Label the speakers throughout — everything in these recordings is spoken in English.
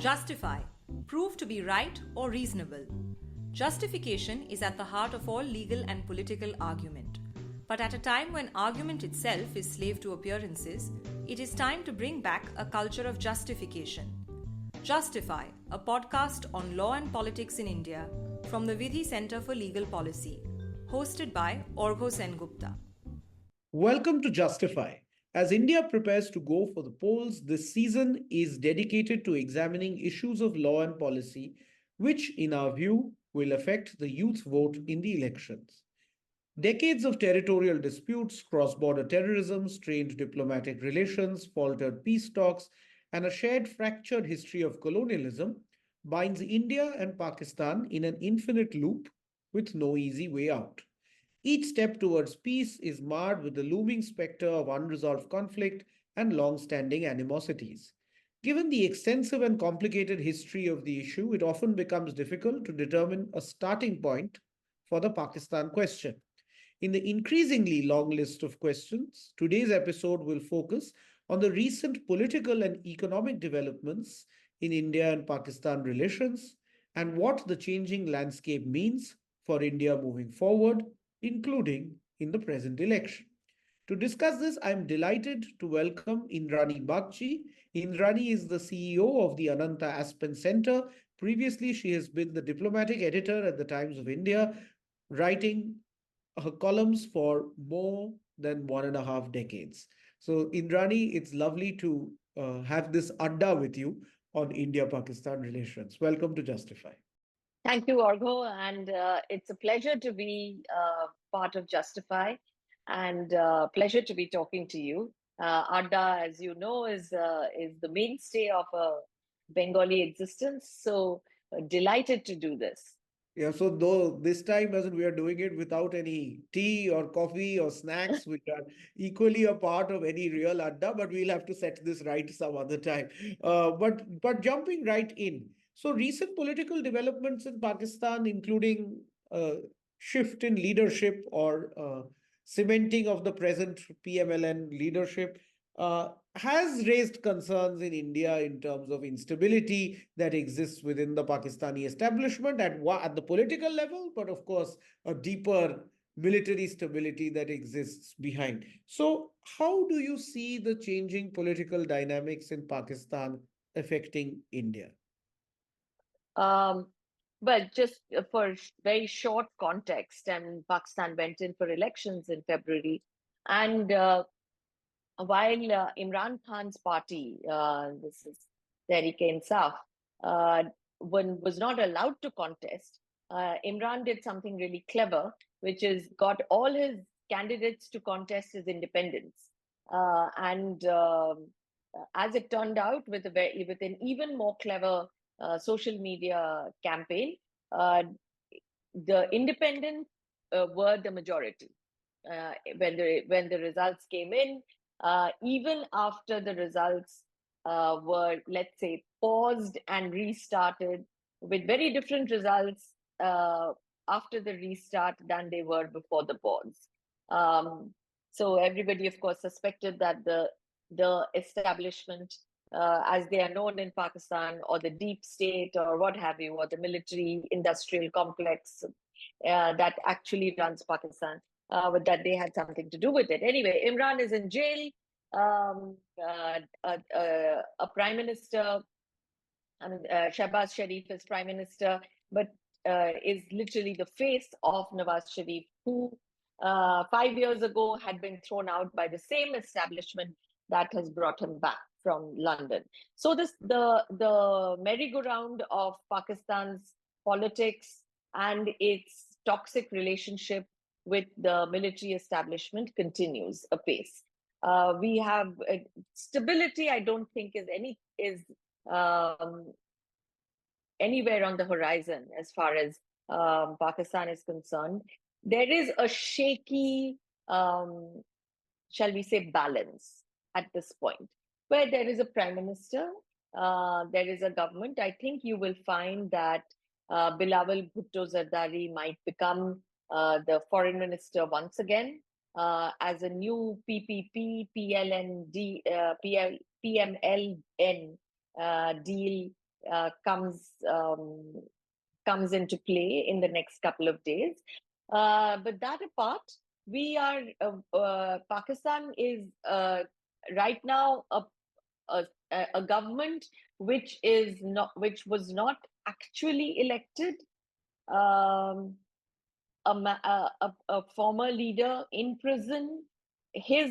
Speaker 1: Justify. Prove to be right or reasonable. Justification is at the heart of all legal and political argument. But at a time when argument itself is slave to appearances, it is time to bring back a culture of justification. Justify, a podcast on law and politics in India from the Vidhi Center for Legal Policy, hosted by Arghya Sengupta.
Speaker 2: Welcome to Justify. As India prepares to go for the polls, this season is dedicated to examining issues of law and policy, which, in our view, will affect the youth vote in the elections. Decades of territorial disputes, cross border terrorism, strained diplomatic relations, faltered peace talks, and a shared fractured history of colonialism binds India and Pakistan in an infinite loop with no easy way out. Each step towards peace is marred with the looming specter of unresolved conflict and long standing animosities. Given the extensive and complicated history of the issue, it often becomes difficult to determine a starting point for the Pakistan question. In the increasingly long list of questions, today's episode will focus on the recent political and economic developments in India and Pakistan relations and what the changing landscape means for India moving forward, including in the present election. To discuss this, I am delighted to welcome Indrani Bagchi. Indrani is the CEO of the Ananta Aspen Center. Previously, she has been the diplomatic editor at the Times of India, writing her columns for more than 1.5 decades. So, Indrani, it's lovely to have this adda with you on India-Pakistan relations. Welcome to Justify.
Speaker 3: Thank you, Argo, and it's a pleasure to be part of Justify, and pleasure to be talking to you. Adda, as you know, is the mainstay of a Bengali existence. So delighted to do this.
Speaker 2: Yeah, so though this time as in we are doing it without any tea or coffee or snacks, which are equally a part of any real adda, but we'll have to set this right some other time. But jumping right in. So recent political developments in Pakistan, including shift in leadership or cementing of the present PMLN leadership, has raised concerns in India in terms of instability that exists within the Pakistani establishment at the political level, but of course, a deeper military stability that exists behind. So, how do you see the changing political dynamics in Pakistan affecting India?
Speaker 3: Well, just for very short context, and Pakistan went in for elections in February, and while Imran Khan's party, this is Tehreek-e-Insaf, was not allowed to contest, Imran did something really clever, which is got all his candidates to contest as independents. And as it turned out, with an even more clever social media campaign, the independents were the majority. When the results came in, even after the results were, let's say, paused and restarted with very different results after the restart than they were before the pause. So everybody, of course, suspected that the establishment, as they are known in Pakistan, or the deep state, or what have you, or the military industrial complex that actually runs Pakistan, but that they had something to do with it. Anyway, Imran is in jail. A prime minister, Shehbaz Sharif is prime minister, but is literally the face of Nawaz Sharif, who 5 years ago had been thrown out by the same establishment that has brought him back from London. So the merry-go-round of Pakistan's politics and its toxic relationship with the military establishment continues apace. We have stability. I don't think is anywhere on the horizon as far as Pakistan is concerned. There is a shaky, shall we say, balance at this point, where there is a prime minister, there is a government. I think you will find that Bilawal Bhutto Zardari might become the foreign minister once again, as a new PPP, PMLN deal comes into play in the next couple of days. But that apart, Pakistan is right now a, a government which was not actually elected. Um, a former leader in prison, his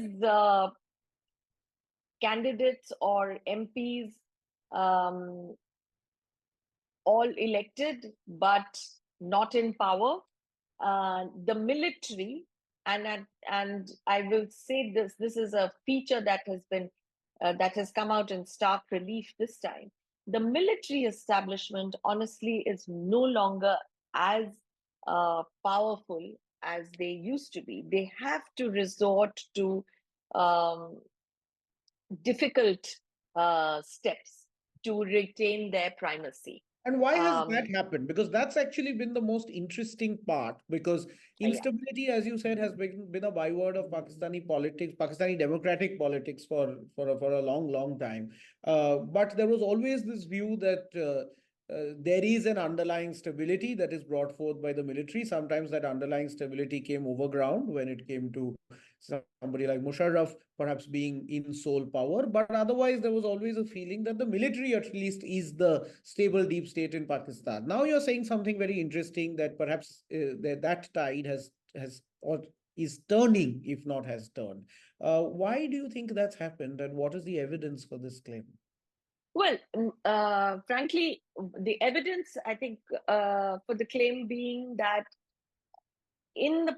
Speaker 3: candidates or MPs um, all elected but not in power. The military, and I will say this is a feature that has come out in stark relief this time. The military establishment, honestly, is no longer as powerful as they used to be. They have to resort to um, difficult steps to retain their primacy.
Speaker 2: And why has that happened? Because that's actually been the most interesting part. Because
Speaker 3: Yeah.
Speaker 2: instability, as you said, has been a byword of Pakistani politics, Pakistani democratic politics for a long, long time. But there was always this view that there is an underlying stability that is brought forth by the military. Sometimes that underlying stability came overground when it came to somebody like Musharraf perhaps being in sole power. But otherwise, there was always a feeling that the military, at least, is the stable deep state in Pakistan. Now you're saying something very interesting, that perhaps that tide has or is turning, if not has turned. Why do you think that's happened, and what is the evidence for this claim?
Speaker 3: Well, frankly, the evidence, I think, for the claim being that in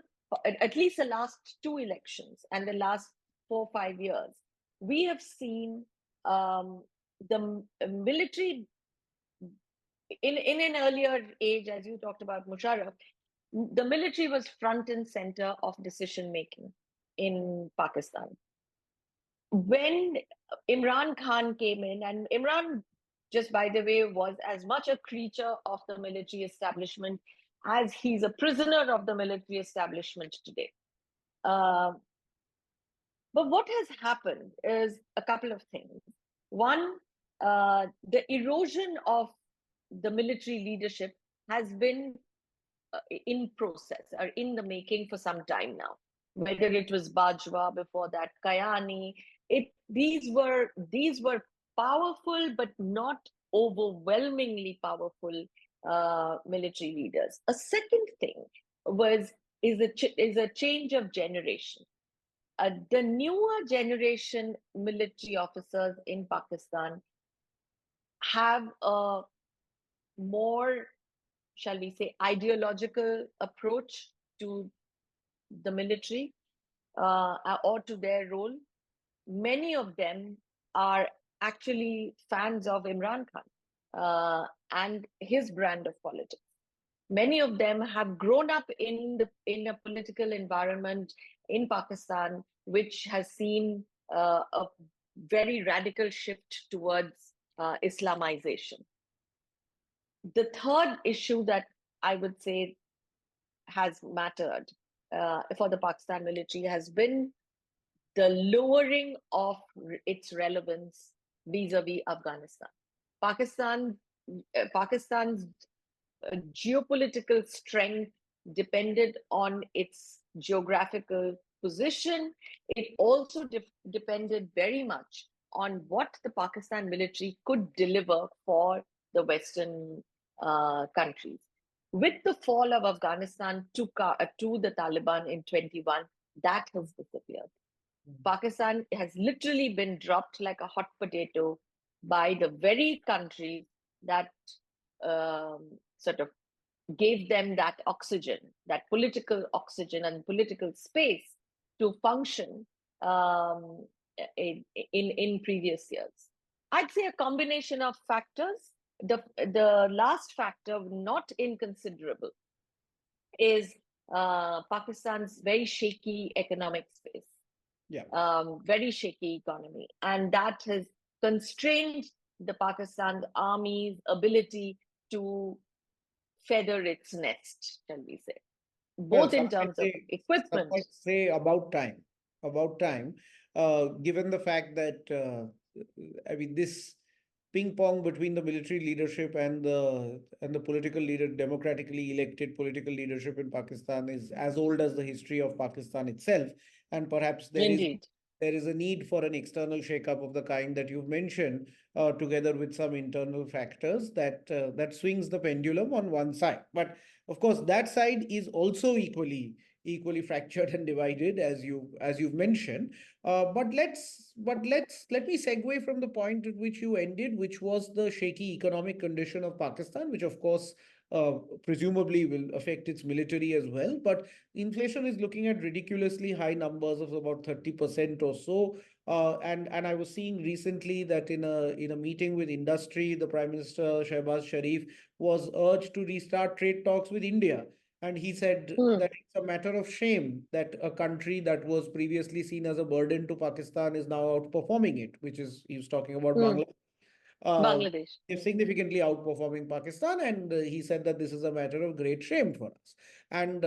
Speaker 3: at least the last two elections and the last 4 or 5 years, we have seen the military in an earlier age, as you talked about Musharraf, the military was front and center of decision making in Pakistan. When Imran Khan came in, and Imran, just by the way, was as much a creature of the military establishment as he's a prisoner of the military establishment today. But what has happened is a couple of things. One, the erosion of the military leadership has been in process or in the making for some time now. Whether it was Bajwa, before that Kayani, these were powerful but not overwhelmingly powerful military leaders. A second thing is a change of generation. The newer generation military officers in Pakistan have a more, shall we say, ideological approach to the military or to their role. Many of them are actually fans of Imran Khan and his brand of politics. Many of them have grown up in a political environment in Pakistan, which has seen a very radical shift towards Islamization. The third issue that I would say has mattered for the Pakistan military has been the lowering of its relevance vis-a-vis Afghanistan. Pakistan's geopolitical strength depended on its geographical position. It also depended very much on what the Pakistan military could deliver for the Western countries. With the fall of Afghanistan to the Taliban in 21, that has disappeared. Pakistan has literally been dropped like a hot potato by the very countries that sort of gave them that oxygen, that political oxygen and political space to function in previous years. I'd say a combination of factors. The last factor, not inconsiderable, is Pakistan's very shaky economic space.
Speaker 2: Yeah.
Speaker 3: Very shaky economy. And that has constrained the Pakistan army's ability to feather its nest, shall we say, both in terms of equipment.
Speaker 2: Some might say about time, given the fact that, I mean, this ping pong between the military leadership and the political leader, democratically elected political leadership in Pakistan is as old as the history of Pakistan itself. And perhaps
Speaker 3: Indeed.
Speaker 2: there is a need for an external shakeup of the kind that you've mentioned, together with some internal factors that swings the pendulum on one side. But of course, that side is also equally fractured and divided, as you've mentioned. Let me segue from the point at which you ended, which was the shaky economic condition of Pakistan, which of course uh, presumably will affect its military as well. But inflation is looking at ridiculously high numbers of about 30% or so. And I was seeing recently that in a meeting with industry, the Prime Minister Shehbaz Sharif was urged to restart trade talks with India. And he said
Speaker 3: Hmm.
Speaker 2: that it's a matter of shame that a country that was previously seen as a burden to Pakistan is now outperforming it, which is, he was talking about
Speaker 3: Hmm.
Speaker 2: Bangladesh. Uh,
Speaker 3: Bangladesh.
Speaker 2: is significantly outperforming Pakistan, and he said that this is a matter of great shame for us. And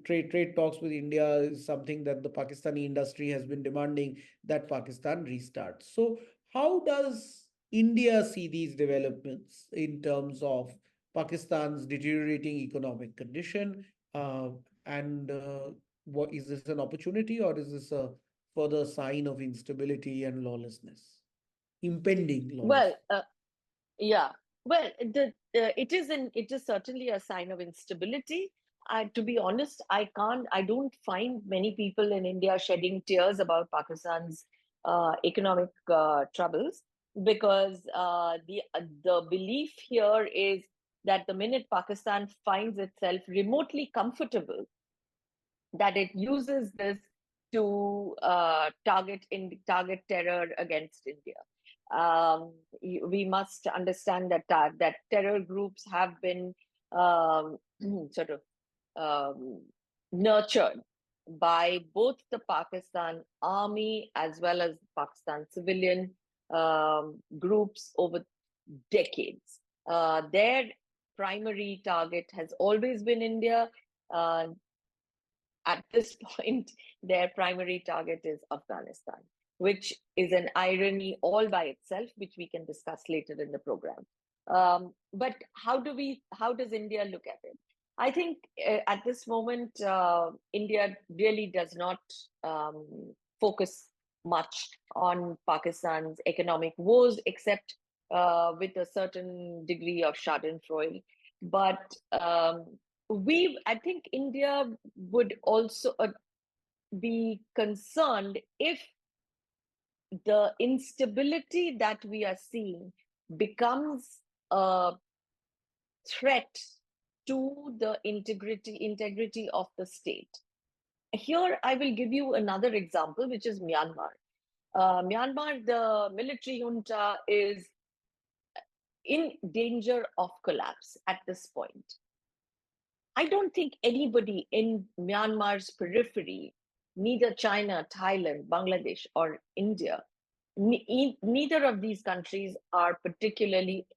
Speaker 2: trade talks with India is something that the Pakistani industry has been demanding that Pakistan restarts. So, how does India see these developments in terms of Pakistan's deteriorating economic condition? Uh, and what is this an opportunity, or is this a further sign of instability and lawlessness? Impending
Speaker 3: Well,
Speaker 2: lawlessness.
Speaker 3: yeah. Well, it is certainly a sign of instability. To be honest, I don't find many people in India shedding tears about Pakistan's economic troubles, because the belief here is that the minute Pakistan finds itself remotely comfortable, that it uses this to target terror against India. We must understand that terror groups have been um, sort of um, nurtured by both the Pakistan army as well as Pakistan civilian groups over decades. Their primary target has always been India. Uh, at this point, their primary target is Afghanistan, which is an irony all by itself, which we can discuss later in the program. But how does India look at it? I think at this moment, India really does not um, focus much on Pakistan's economic woes, except with a certain degree of Schadenfreude. But I think India would also be concerned if the instability that we are seeing becomes a threat to the integrity of the state. Here, I will give you another example, which is Myanmar. Myanmar, the military junta is in danger of collapse at this point. I don't think anybody in Myanmar's periphery, neither China, Thailand, Bangladesh, or India, neither of these countries are particularly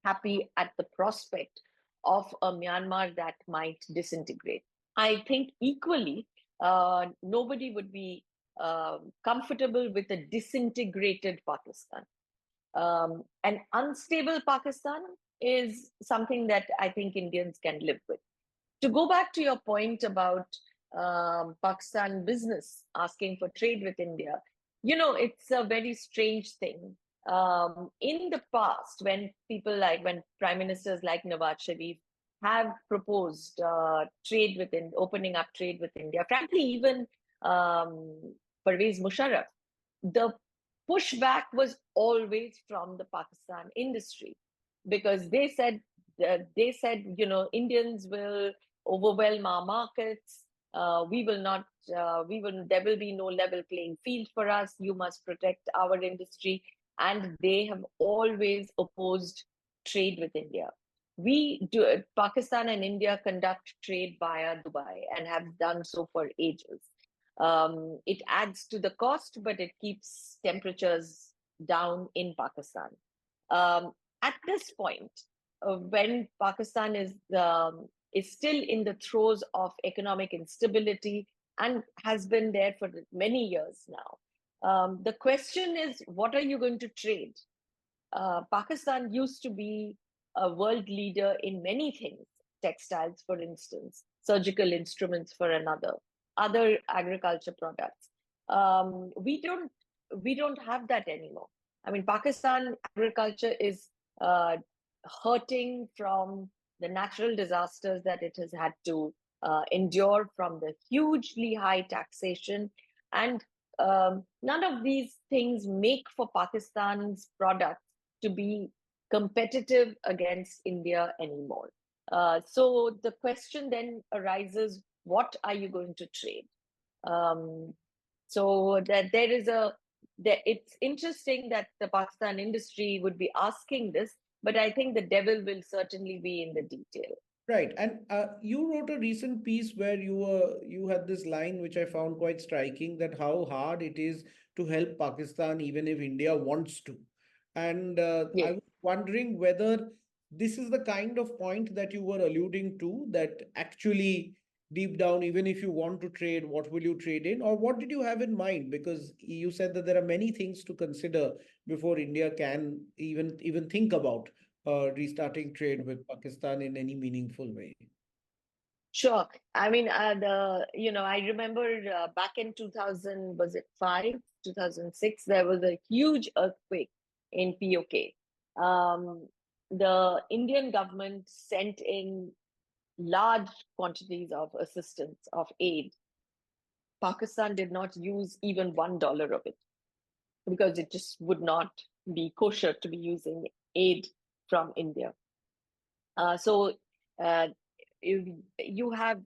Speaker 3: happy at the prospect of a Myanmar that might disintegrate. I think equally, nobody would be comfortable with a disintegrated Pakistan. An unstable Pakistan is something that I think Indians can live with. To go back to your point about Pakistan business asking for trade with India, it's a very strange thing. In the past, when prime ministers like Nawaz Sharif have proposed opening up trade with India, frankly, even Parvez Musharraf, the pushback was always from the Pakistan industry, because they said, Indians will overwhelm our markets. We will not. There will be no level playing field for us. You must protect our industry, and they have always opposed trade with India. Pakistan and India conduct trade via Dubai and have done so for ages. It adds to the cost, but it keeps temperatures down in Pakistan. At this point, when Pakistan is still in the throes of economic instability and has been there for many years now, the question is, what are you going to trade? Pakistan used to be a world leader in many things, textiles, for instance, surgical instruments for another, other agriculture products. We don't have that anymore. I mean, Pakistan agriculture is uh, hurting from the natural disasters that it has had to endure, from the hugely high taxation, and none of these things make for Pakistan's products to be competitive against India anymore. So the question then arises: what are you going to trade? Um, so that there is a that it's interesting that the Pakistan industry would be asking this, but I think the devil will certainly be in the detail.
Speaker 2: Right. And you wrote a recent piece where you had this line which I found quite striking, that how hard it is to help Pakistan even if India wants to. And I
Speaker 3: Yes.
Speaker 2: was wondering whether this is the kind of point that you were alluding to, that actually deep down, even if you want to trade, what will you trade in? Or what did you have in mind? Because you said that there are many things to consider before India can even think about restarting trade with Pakistan in any meaningful way.
Speaker 3: Sure. I mean, I remember back in 2000, was it 2006, there was a huge earthquake in POK. The Indian government sent in large quantities of assistance, of aid. Pakistan did not use even $1 of it because it just would not be kosher to be using aid from India. So uh, you have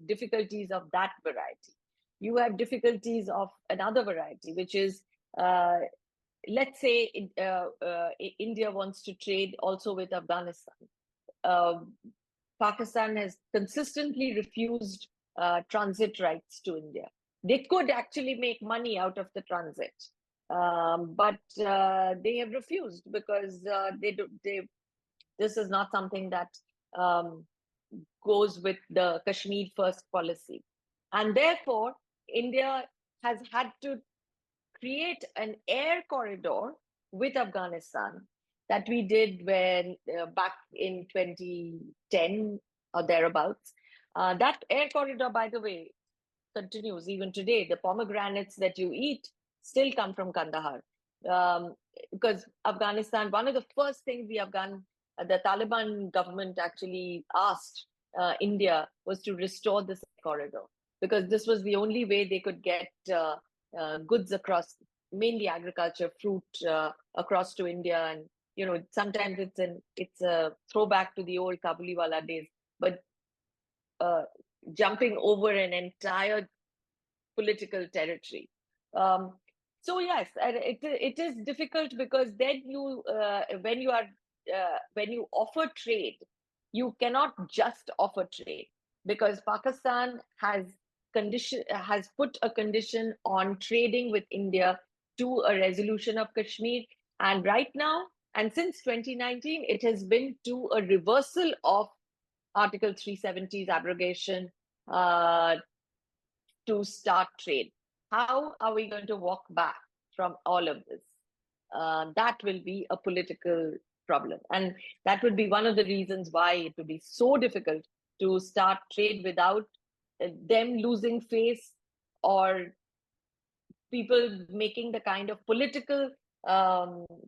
Speaker 3: difficulties of that variety. You have difficulties of another variety, which is, let's say India wants to trade also with Afghanistan. Uh, Pakistan has consistently refused transit rights to India. They could actually make money out of the transit, but they have refused because this is not something that um, goes with the Kashmir first policy. And therefore, India has had to create an air corridor with Afghanistan that we did when back in 2010 or thereabouts. That air corridor, by the way, continues even today. The pomegranates that you eat still come from Kandahar. Because Afghanistan, one of the first things the Taliban government actually asked India was to restore this corridor, because this was the only way they could get goods across, mainly agriculture, fruit across to India. And sometimes it's a throwback to the old Kabuliwala days, but uh, jumping over an entire political territory. Um, so yes, and it is difficult because then when you offer trade, you cannot just offer trade, because Pakistan has put a condition on trading with India to a resolution of Kashmir, and right now and since 2019 it has been to a reversal of Article 370's abrogation uh, to start trade. How are we going to walk back from all of this? That will be a political problem. And that would be one of the reasons why it would be so difficult to start trade without them losing face, or people making the kind of political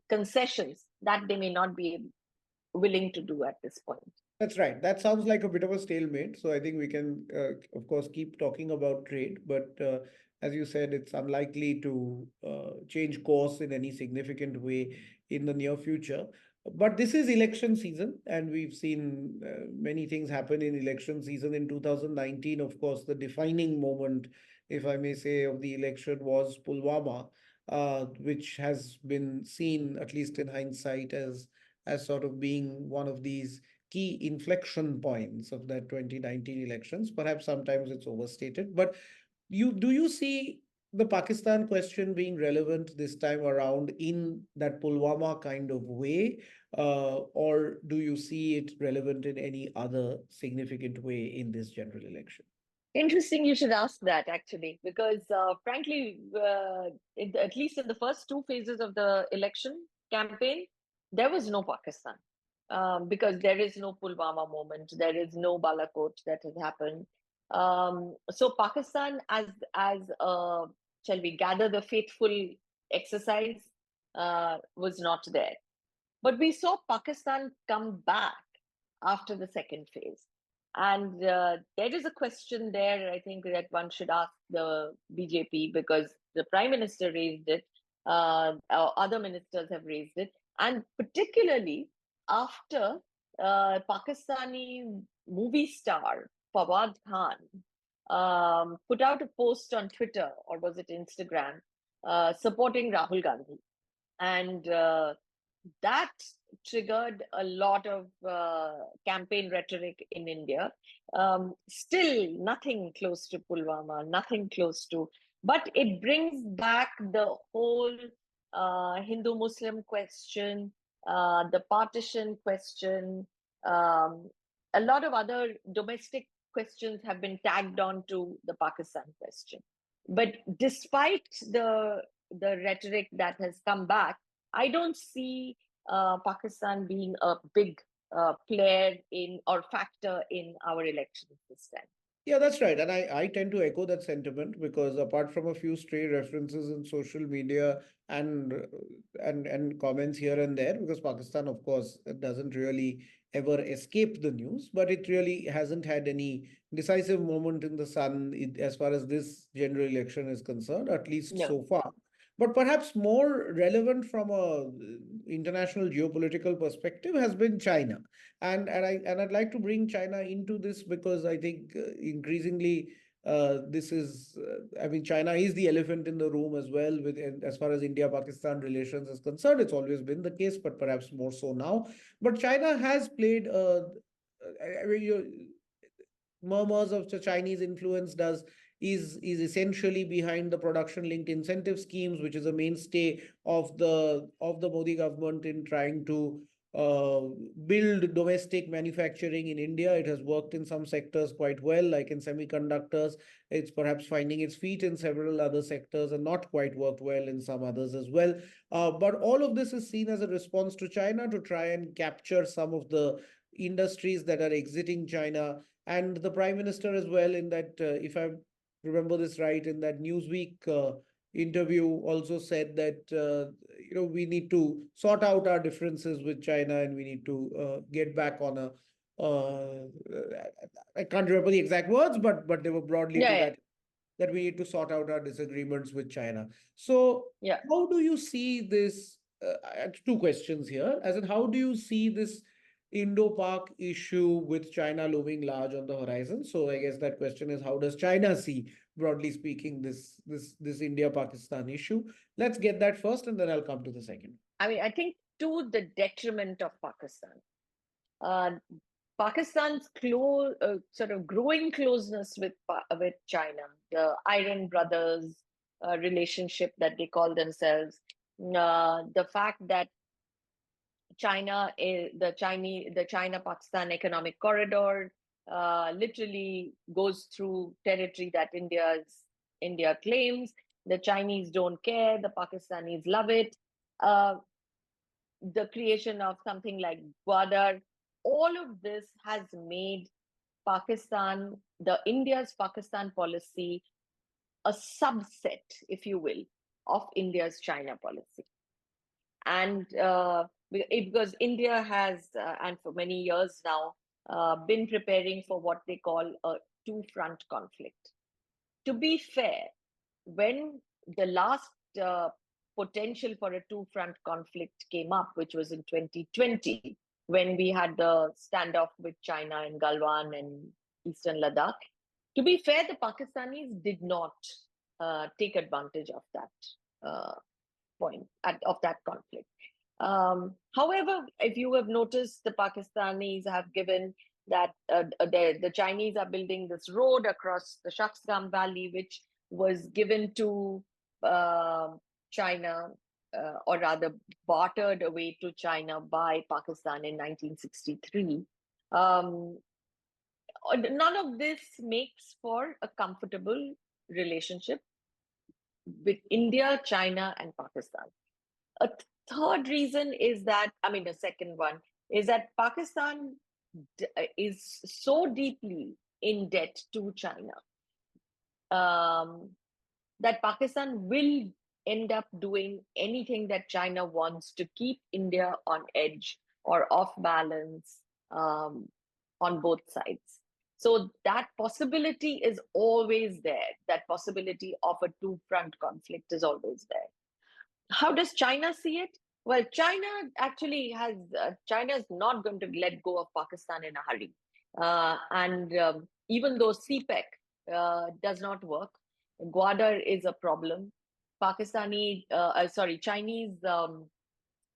Speaker 3: concessions that they may not be willing to do at this point.
Speaker 2: That's right. That sounds like a bit of a stalemate. So I think we can, of course, keep talking about trade, but as you said, it's unlikely to change course in any significant way in the near future. But this is election season, and we've seen many things happen in election season. In 2019, of course, the defining moment, if I may say, of the election was Pulwama, which has been seen, at least in hindsight, as sort of being one of these key inflection points of that 2019 elections. Perhaps sometimes it's overstated, but do you see the Pakistan question being relevant this time around in that Pulwama kind of way, or do you see it relevant in any other significant way in this general election?
Speaker 3: Interesting, you should ask that actually, because frankly, at least in the first two phases of the election campaign, there was no Pakistan because there is no Pulwama moment, there is no Balakot that has happened. So Pakistan, as shall we gather the faithful exercise, was not there. But we saw Pakistan come back after the second phase. And there is a question there, I think, that one should ask the BJP, because the Prime Minister raised it, other ministers have raised it, and particularly after Pakistani movie star Fawad Khan put out a post on Twitter, or was it Instagram, supporting Rahul Gandhi. And that triggered a lot of campaign rhetoric in India. Still nothing close to Pulwama, nothing close to, but it brings back the whole Hindu-Muslim question, the partition question. A lot of other domestic questions have been tagged on to the Pakistan question. But despite the rhetoric that has come back, I don't see Pakistan being a big player in or factor in our elections this time.
Speaker 2: Yeah, that's right. And I tend to echo that sentiment because apart from a few stray references in social media and and comments here and there, because Pakistan, of course, doesn't really ever escape the news, but it really hasn't had any decisive moment in the sun as far as this general election is concerned, at least
Speaker 3: No.
Speaker 2: so far. But perhaps more relevant from a international geopolitical perspective has been China. I'd like to bring China into this because I think increasingly this is I mean China is the elephant in the room as well with as far as India-Pakistan relations is concerned. It's always been the case, but perhaps more so now. But China has played I mean, murmurs of the Chinese influence is essentially behind the production linked incentive schemes, which is a mainstay of the Modi government in trying to uh, build domestic manufacturing in India. It has worked in some sectors quite well, like in semiconductors. It's perhaps finding its feet in several other sectors and not quite worked well in some others as well. But all of this is seen as a response to China to try and capture some of the industries that are exiting China. And the Prime Minister as well, in that, if I remember this right, in that Newsweek interview, also said that we need to sort out our differences with China and we need to get back on a. I can't remember the exact words, but they were broadly to
Speaker 3: Yeah.
Speaker 2: that we need to sort out our disagreements with China. So,
Speaker 3: Yeah.
Speaker 2: how do you see this? I have two questions here. As in, how do you see this Indo-Pak issue with China looming large on the horizon? So, I guess that question is, how does China see, broadly speaking, this India-Pakistan issue? Let's get that first, and then I'll come to the second.
Speaker 3: I mean, I think to the detriment of Pakistan. Uh, Pakistan's sort of growing closeness with China, the Iron Brothers relationship that they call themselves, the fact that China is the China-Pakistan economic corridor literally goes through territory that India claims. The Chinese don't care, the Pakistanis love it. The creation of something like Gwadar, all of this has made India's Pakistan policy a subset, if you will, of India's China policy. And because India has, and for many years now, been preparing for what they call a two-front conflict. To be fair, when the last potential for a two-front conflict came up, which was in 2020, when we had the standoff with China in Galwan and Eastern Ladakh. To be fair, the Pakistanis did not take advantage of that of that conflict. However, if you have noticed, the Pakistanis have given that the Chinese are building this road across the Shaksgam Valley, which was given to China, or rather bartered away to China by Pakistan in 1963. None of this makes for a comfortable relationship with India, China, and Pakistan. A third reason is that, the second one is that Pakistan is so deeply in debt to China, um, that Pakistan will end up doing anything that China wants to keep India on edge or off balance, on both sides. So that possibility is always there. That possibility of a two-front conflict is always there. How does China see it? Well, China is not going to let go of Pakistan in a hurry. And even though CPEC does not work, Gwadar is a problem. Chinese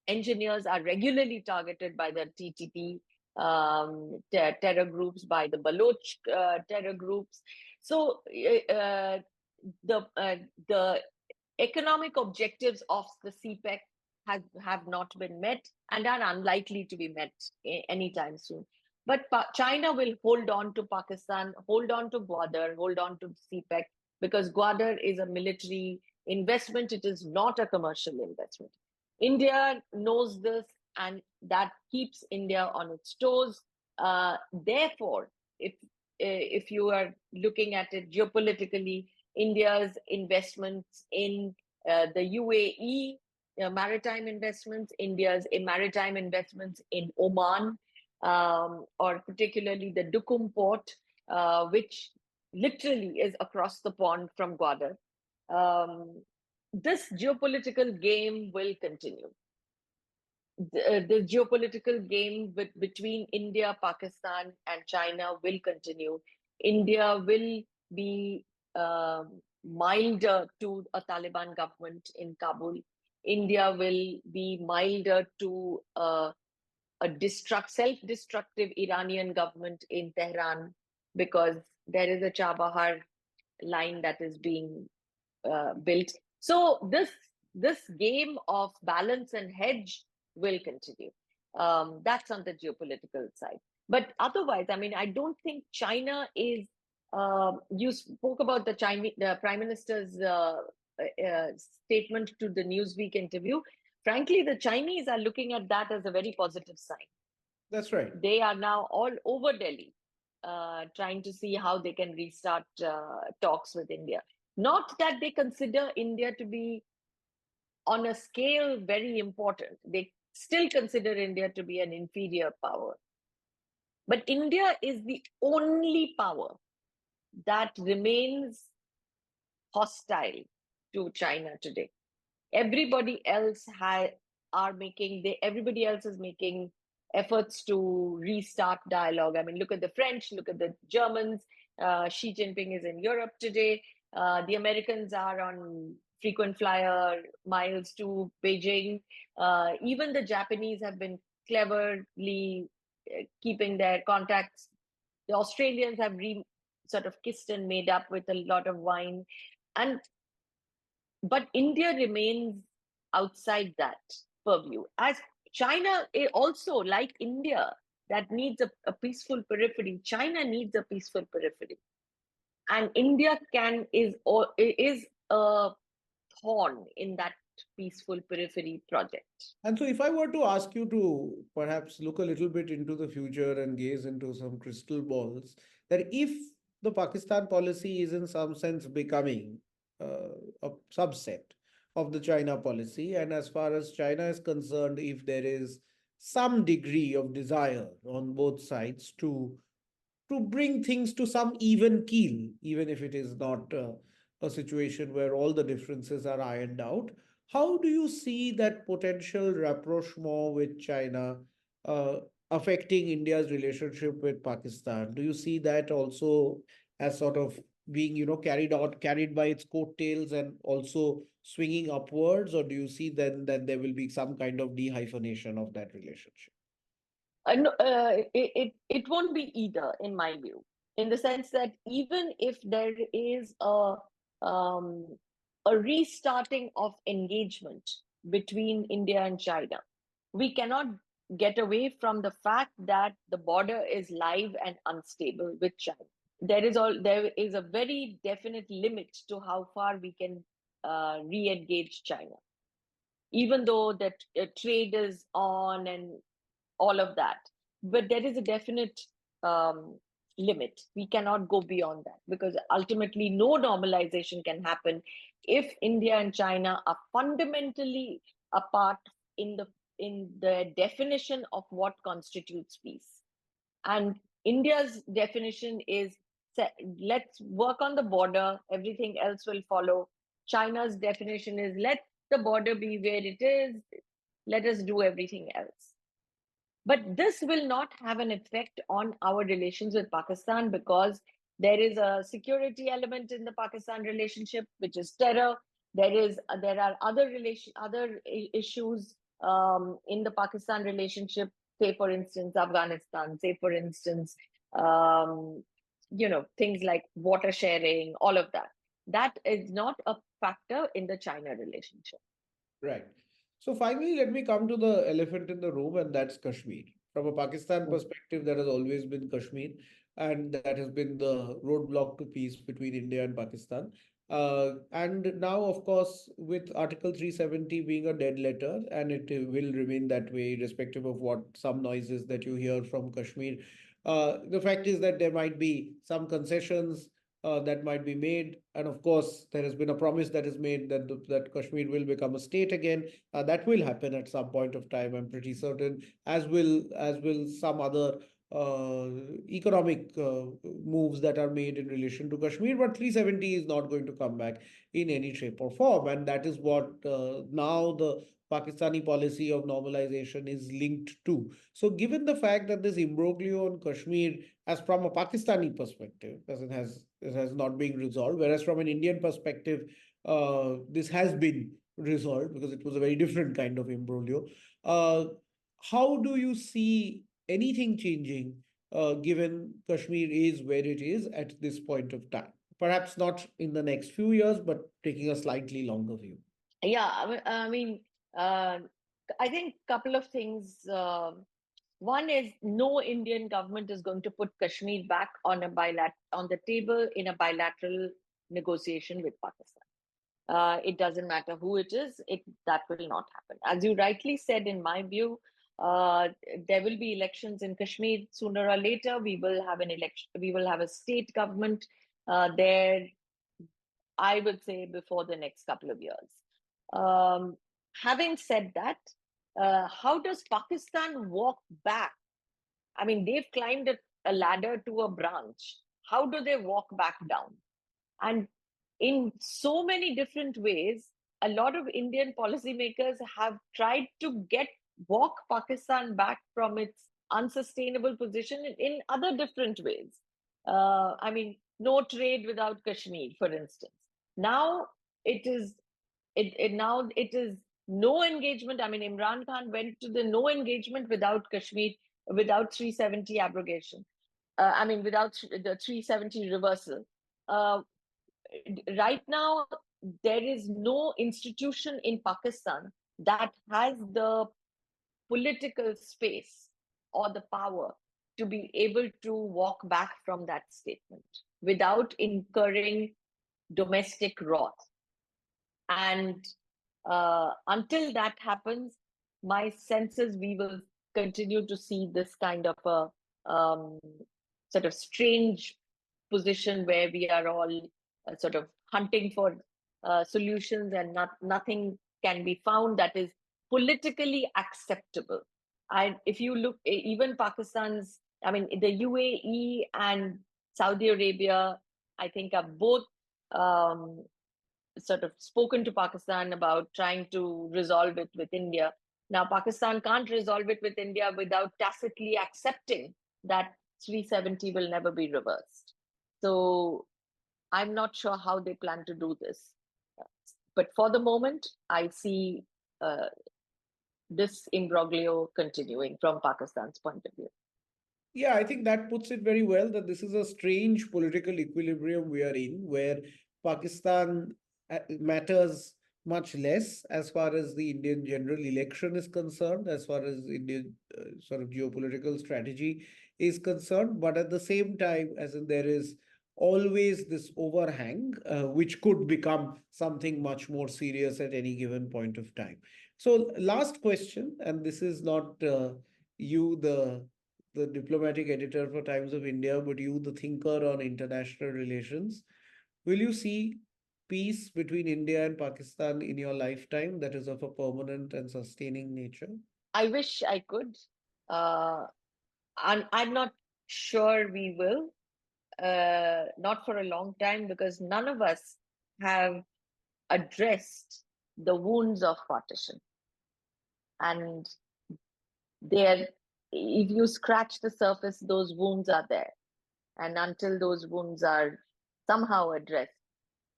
Speaker 3: engineers are regularly targeted by the TTP terror groups, by the Baloch terror groups. So the economic objectives of the CPEC have not been met and are unlikely to be met anytime soon. But China will hold on to Pakistan, hold on to Gwadar, hold on to CPEC, because Gwadar is a military investment. It is not a commercial investment. India knows this, and that keeps India on its toes. Therefore, if you are looking at it geopolitically, India's investments in the UAE, maritime investments, India's maritime investments in Oman, or particularly the Duqm port, which literally is across the pond from Gwadar. This geopolitical game will continue. The geopolitical game between India, Pakistan, and China will continue. India will be milder to a Taliban government in Kabul. India will be milder to a self-destructive Iranian government in Tehran, because there is a Chabahar line that is being built. So this game of balance and hedge will continue. That's on the geopolitical side. But otherwise, I don't think China is. You spoke about the Prime Minister's statement to the Newsweek interview. Frankly, the Chinese are looking at that as a very positive sign.
Speaker 2: That's right.
Speaker 3: They are now all over Delhi, trying to see how they can restart talks with India. Not that they consider India to be on a scale very important. They still consider India to be an inferior power. But India is the only power that remains hostile to China today. Everybody else everybody else is making efforts to restart dialogue. Look at the French, look at the Germans. Xi Jinping is in Europe today. The Americans are on frequent flyer miles to Beijing. Even the Japanese have been cleverly keeping their contacts. The Australians have sort of kissed and made up with a lot of wine. But India remains outside that purview. As China also, like India, that needs a peaceful periphery. China needs a peaceful periphery. And India is a thorn in that peaceful periphery project.
Speaker 2: And so, if I were to ask you to perhaps look a little bit into the future and gaze into some crystal balls, that if the Pakistan policy is in some sense becoming a subset of the China policy, and as far as China is concerned, if there is some degree of desire on both sides to bring things to some even keel, even if it is not a situation where all the differences are ironed out. How do you see that potential rapprochement with China uh, affecting India's relationship with Pakistan? Do you see that also as sort of being, carried by its coattails and also swinging upwards, or do you see then that there will be some kind of dehyphenation of that relationship?
Speaker 3: No, it won't be either, in my view, in the sense that even if there is um, a restarting of engagement between India and China, we cannot get away from the fact that the border is live and unstable with China. There is a very definite limit to how far we can re-engage China. even though that trade is on and all of that. But there is a definite um, limit. We cannot go beyond that because ultimately no normalization can happen if India and China are fundamentally apart in the definition of what constitutes peace. And India's definition is, let's work on the border, everything else will follow. China's definition is, let the border be where it is, let us do everything else. But this will not have an effect on our relations with Pakistan because there is a security element in the Pakistan relationship, which is terror. There are other issues in the Pakistan relationship. Say, for instance, Afghanistan. Say, for instance, um, things like water sharing, all of that. That is not a factor in the China relationship.
Speaker 2: Right. So finally, let me come to the elephant in the room, and that's Kashmir. From a Pakistan
Speaker 3: Mm.
Speaker 2: perspective, that has always been Kashmir, and that has been the roadblock to peace between India and Pakistan. And now, of course, with Article 370 being a dead letter, and it will remain that way, irrespective of what some noises that you hear from Kashmir. The fact is that there might be some concessions that might be made. And of course, there has been a promise that is made that that Kashmir will become a state again. That will happen at some point of time. I'm pretty certain, as will some other uh, economic moves that are made in relation to Kashmir. But 370 is not going to come back in any shape or form, and that is what now the Pakistani policy of normalization is linked to. So, given the fact that this imbroglio on Kashmir, as from a Pakistani perspective, as it has not been resolved, whereas from an Indian perspective, this has been resolved because it was a very different kind of imbroglio. Uh, how do you see anything changing, given Kashmir is where it is at this point of time? Perhaps not in the next few years, but taking a slightly longer view.
Speaker 3: Yeah, uh, I think couple of things. One is no Indian government is going to put Kashmir back on the table in a bilateral negotiation with Pakistan. It doesn't matter who it is, that will not happen. As you rightly said, in my view, uh, there will be elections in Kashmir sooner or later. We will have an election. We will have a state government there. I would say before the next couple of years. Um, Having said that, how does Pakistan walk back? I mean, they've climbed a ladder to a branch. How do they walk back down? And in so many different ways, a lot of Indian policymakers have tried to walk Pakistan back from its unsustainable position in other different ways. I mean, no trade without Kashmir, for instance. Now it is it is no engagement. I mean, Imran Khan went to the no engagement without Kashmir, without 370 abrogation. Without the 370 reversal. Uh, right now, there is no institution in Pakistan that has the political space or the power to be able to walk back from that statement without incurring domestic wrath. And until that happens, my sense is we will continue to see this kind of a sort of strange position where we are all sort of hunting for solutions and nothing can be found that is politically acceptable. And if you look, even Pakistan's, I mean, the UAE and Saudi Arabia, I think are both um, sort of spoken to Pakistan about trying to resolve it with India. Now, Pakistan can't resolve it with India without tacitly accepting that 370 will never be reversed. So I'm not sure how they plan to do this. But for the moment, I see this imbroglio continuing from Pakistan's point of view.
Speaker 2: Yeah, I think that puts it very well that this is a strange political equilibrium we are in, where Pakistan matters much less as far as the Indian general election is concerned, as far as Indian sort of geopolitical strategy is concerned. But at the same time, as in there is always this overhang, which could become something much more serious at any given point of time. So, last question, and this is not you, the diplomatic editor for Times of India, but you, the thinker on international relations. Will you see peace between India and Pakistan in your lifetime that is of a permanent and sustaining nature?
Speaker 3: I wish I could. Uh, I'm not sure we will. Not for a long time, because none of us have addressed the wounds of partition. And there, if you scratch the surface, those wounds are there. And until those wounds are somehow addressed,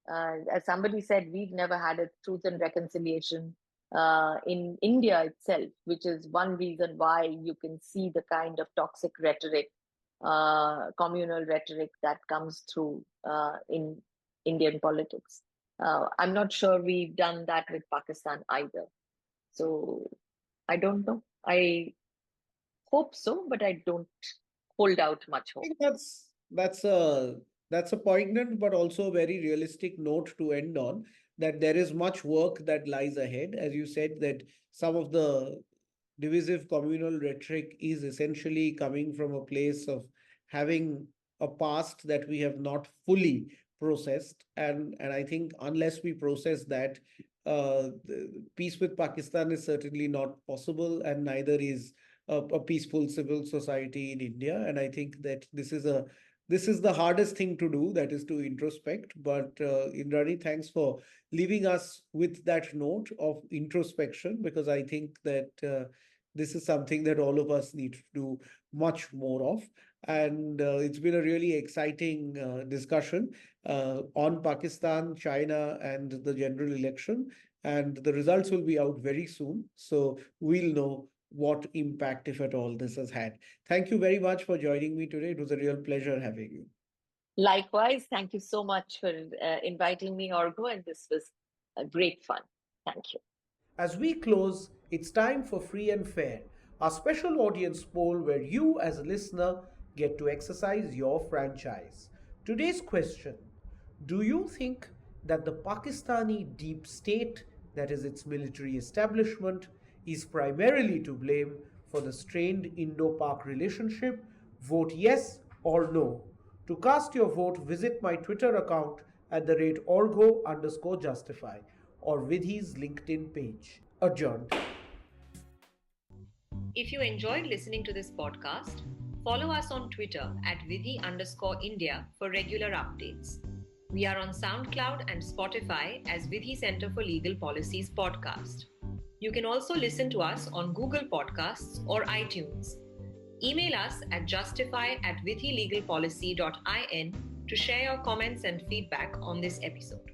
Speaker 3: as somebody said, we've never had a truth and reconciliation in India itself, which is one reason why you can see the kind of toxic rhetoric, communal rhetoric that comes through in Indian politics. I'm not sure we've done that with Pakistan either. So I don't know. I hope so, but I don't hold out much
Speaker 2: I
Speaker 3: hope.
Speaker 2: think that's a poignant but also a very realistic note to end on, that there is much work that lies ahead. As you said, that some of the divisive communal rhetoric is essentially coming from a place of having a past that we have not fully processed. And I think unless we process that, peace with Pakistan is certainly not possible, and neither is a peaceful civil society in India. And I think that this is the hardest thing to do, that is to introspect. But Indrani, thanks for leaving us with that note of introspection, because I think that this is something that all of us need to do much more of. And it's been a really exciting discussion on Pakistan, China, and the general election. And the results will be out very soon. So we'll know what impact, if at all, this has had. Thank you very much for joining me today. It was a real pleasure having you.
Speaker 3: Likewise, thank you so much for inviting me, Orgo, and this was a great fun. Thank you.
Speaker 2: As we close, it's time for Free and Fair, our special audience poll where you, as a listener, get to exercise your franchise. Today's question: do you think that the Pakistani deep state, that is its military establishment, is primarily to blame for the strained Indo-Pak relationship? Vote yes or no. To cast your vote, visit my Twitter account at the rate orgo_justify or Vidhi's LinkedIn page. Adjourned.
Speaker 1: If you enjoyed listening to this podcast, follow us on Twitter at Vidhi_India for regular updates. We are on SoundCloud and Spotify as Vidhi Center for Legal Policies podcast. You can also listen to us on Google Podcasts or iTunes. Email us at justify@vidhilegalpolicy.in to share your comments and feedback on this episode.